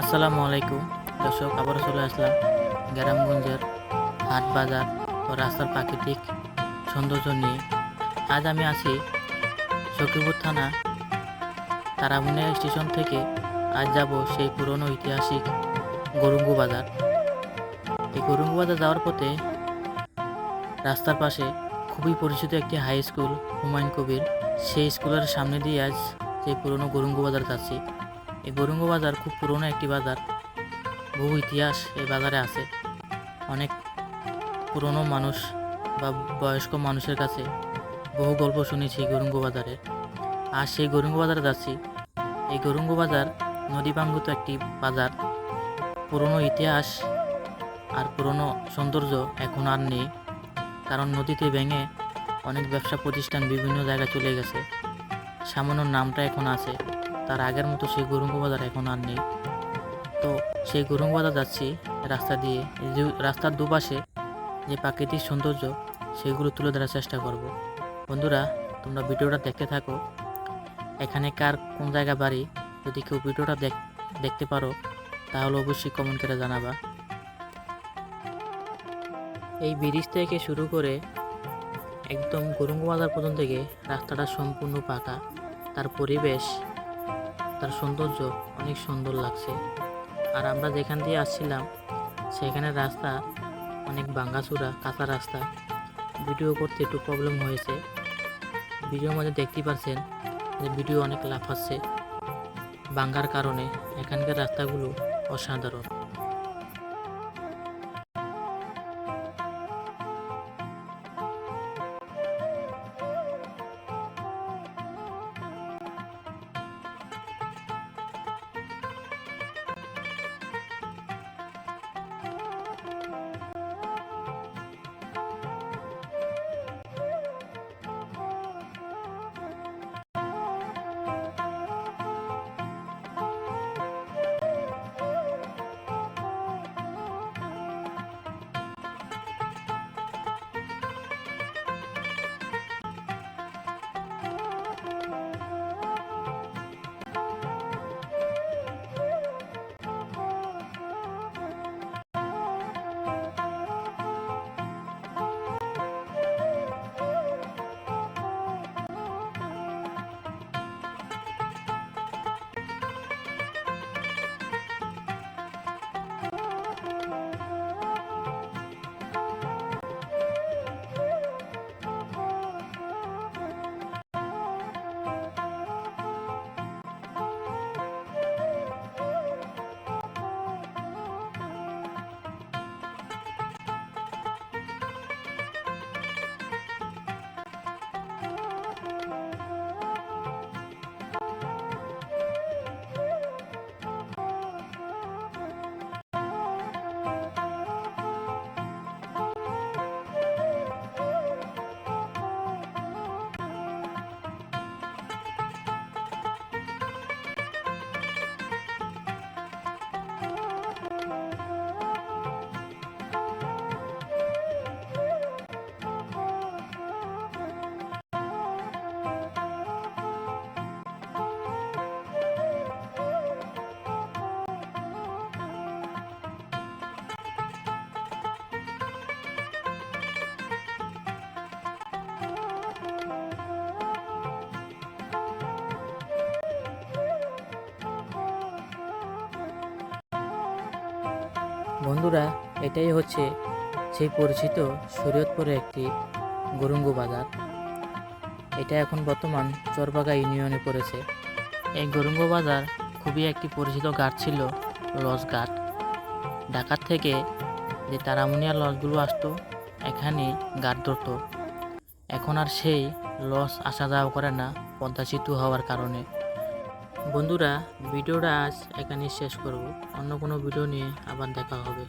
আসসালামু আলাইকুম দর্শক, আবারও চলে আসলাম গ্রামগঞ্জের হাট বাজার ও রাস্তার প্রাকৃতিক সৌন্দর্য নিয়ে। আজ আমি আছি সখীপুর থানা তারামুনিয়া স্টেশন থেকে। আজ যাব সেই পুরনো ঐতিহাসিক গরুঙ্গু বাজার। এই গরুঙ্গু বাজার যাওয়ার পথে রাস্তার পাশে খুবই পরিচিত একটি হাই স্কুল হুমায়ুন কবির, সেই স্কুলের সামনে দিয়ে আজ সেই পুরনো গরুঙ্গু বাজার যাচ্ছি। এই গরুঙ্গু বাজার খুব পুরনো একটি বাজার, বহু ইতিহাস এই বাজারে আছে। অনেক পুরনো মানুষ বা বয়স্ক মানুষের কাছে বহু গল্প শুনেছি গরুঙ্গু বাজারে। আর সেই গরুঙ্গু বাজারে যাচ্ছি। এই গরুঙ্গু বাজার নদীবাঙ্গুত একটি বাজার। পুরনো ইতিহাস আর পুরনো সৌন্দর্য এখন আর নেই, কারণ নদীতে ভেঙে অনেক ব্যবসা প্রতিষ্ঠান বিভিন্ন জায়গায় চলে গেছে। সামান্য নামটা এখন আছে, তার আগের মতো সেই গরুঙ্গু বাজার এখন আর নেই। তো সেই গরুঙ্গু বাজার যাচ্ছি রাস্তা দিয়ে। যে রাস্তার দুপাশে যে প্রাকৃতিক সৌন্দর্য, সেগুলো তুলে ধরার চেষ্টা করব। বন্ধুরা, তোমরা ভিডিওটা দেখতে থাকো। এখানে কার কোন জায়গা বাড়ি, যদি কেউ ভিডিওটা দেখতে পারো তাহলে অবশ্যই কমেন্ট করে জানাবা। এই ব্রিজ থেকে শুরু করে একদম গরুঙ্গু বাজার পর্যন্ত থেকে রাস্তাটা সম্পূর্ণ পাকা। তার পরিবেশ, তার সৌন্দর্য অনেক সুন্দর লাগছে। আর আমরা যেখান দিয়ে আসছিলাম সেখানে রাস্তা অনেক ভাঙাচোরা, কাঁচা রাস্তা। ভিডিও করতে একটু প্রবলেম হয়েছে। ভিডিওর মধ্যে দেখতেই পাচ্ছেন যে ভিডিও অনেক লাফাচ্ছে ভাঙার কারণে। এখানকার রাস্তাগুলো অসাধারণ। বন্ধুরা, এটাই হচ্ছে সেই পরিচিত শরীয়তপুরে একটি গরুঙ্গু বাজার। এটা এখন বর্তমান চরবাগা ইউনিয়নে পড়েছে। এই গরুঙ্গু বাজার খুবই একটি পরিচিত ঘাট ছিল, লঞ্চ ঘাট। ঢাকার থেকে যে তারামুনিয়া লঞ্চগুলো আসতো এখানে ঘাট ধরতো। এখন আর সেই লঞ্চ আসা যাওয়া করে না পদ্মা সেতু হওয়ার কারণে। বন্ধুরা, ভিডিওটা আজ এখানেই শেষ করব। অন্য কোনো ভিডিও নিয়ে আবার দেখা হবে।